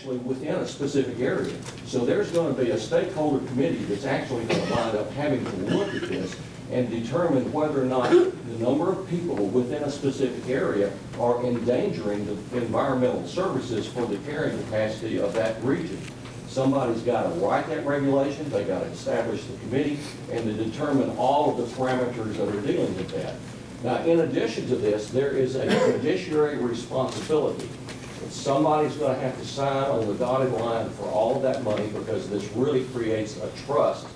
within a specific area. So there's going to be a stakeholder committee that's actually going to wind up having to look at this and determine whether or not the number of people within a specific area are endangering the environmental services for the carrying capacity of that region. Somebody's got to write that regulation, they got to establish the committee, and to determine all of the parameters that are dealing with that. Now, in addition to this, there is a fiduciary responsibility. Somebody's going to have to sign on the dotted line for all of that money, because this really creates a trust,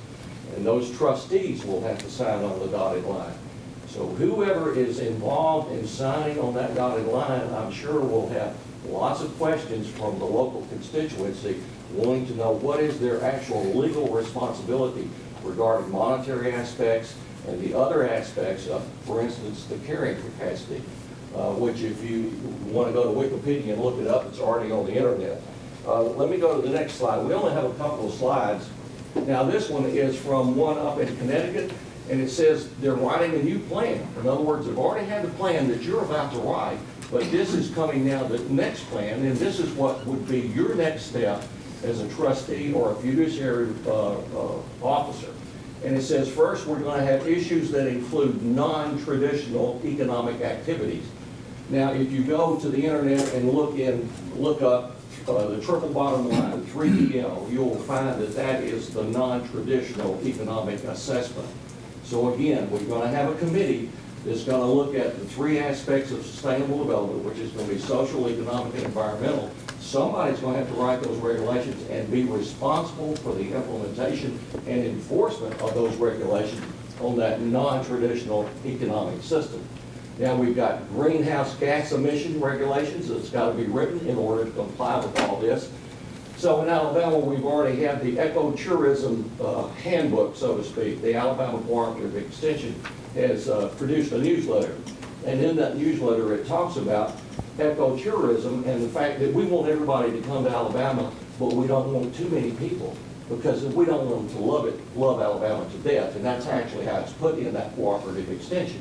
and those trustees will have to sign on the dotted line. So whoever is involved in signing on that dotted line, I'm sure will have lots of questions from the local constituency wanting to know what is their actual legal responsibility regarding monetary aspects and the other aspects of, for instance, the carrying capacity. Which if you want to go to Wikipedia and look it up, it's already on the internet. Let me go to the next slide. We only have a couple of slides. Now this one is from one up in Connecticut, and it says they're writing a new plan. In other words, they've already had the plan that you're about to write, but this is coming now, the next plan, and this is what would be your next step as a trustee or a fiduciary officer. And it says, first, we're going to have issues that include non-traditional economic activities. Now, if you go to the internet and look up the triple bottom line, 3DL, you'll find that that is the non-traditional economic assessment. So again, we're going to have a committee that's going to look at the three aspects of sustainable development, which is going to be social, economic, and environmental. Somebody's going to have to write those regulations and be responsible for the implementation and enforcement of those regulations on that non-traditional economic system. Now we've got greenhouse gas emission regulations that's got to be written in order to comply with all this. So in Alabama, we've already had the ecotourism handbook, so to speak. The Alabama Cooperative Extension has produced a newsletter. And in that newsletter, it talks about ecotourism and the fact that we want everybody to come to Alabama, but we don't want too many people, because we don't want them to love Alabama to death. And that's actually how it's put in that cooperative extension.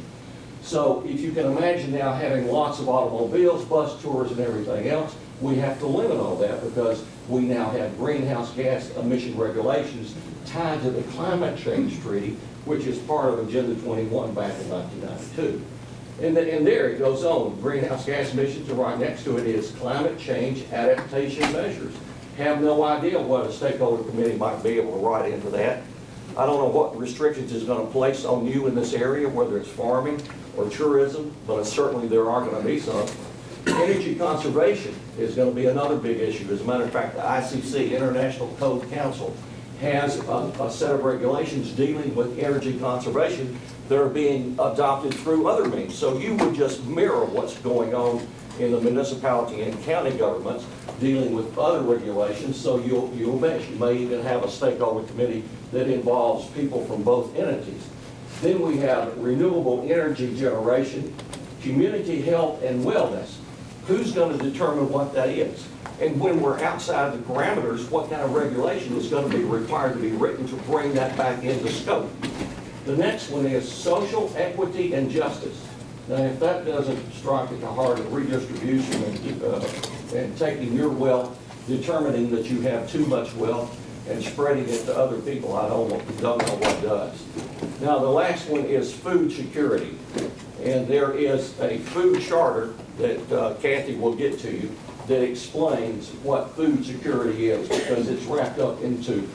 So if you can imagine now having lots of automobiles, bus tours, and everything else, we have to limit all that, because we now have greenhouse gas emission regulations tied to the climate change treaty, which is part of Agenda 21 back in 1992. And there it goes on. Greenhouse gas emissions, and right next to it is climate change adaptation measures. Have no idea what a stakeholder committee might be able to write into that. I don't know what restrictions it's going to place on you in this area, whether it's farming or tourism, but certainly there are going to be some. Energy conservation is going to be another big issue. As a matter of fact, the ICC, International Code Council, has a set of regulations dealing with energy conservation that are being adopted through other means. So you would just mirror what's going on in the municipality and county governments dealing with other regulations, so you'll mesh. You may even have a stakeholder committee that involves people from both entities. Then we have renewable energy generation, community health and wellness. Who's going to determine what that is? And when we're outside the parameters, what kind of regulation is going to be required to be written to bring that back into scope? The next one is social equity and justice. Now, if that doesn't strike at the heart of redistribution and taking your wealth, determining that you have too much wealth and spreading it to other people, I don't know what does. Now, the last one is food security. And there is a food charter that Kathy will get to you that explains what food security is, because it's wrapped up into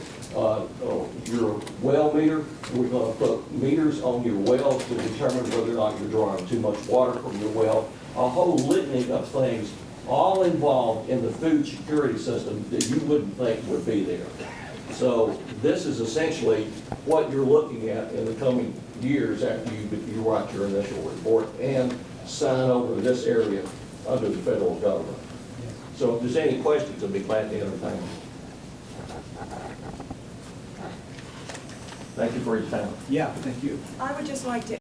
your well meter. We're going to put meters on your wells to determine whether or not you're drawing too much water from your well. A whole litany of things, all involved in the food security system that you wouldn't think would be there. So this is essentially what you're looking at in the coming years after you write your initial report and sign over this area under the federal government. So if there's any questions, I'd be glad to entertain them. Thank you for your time. Yeah, thank you. I would just like to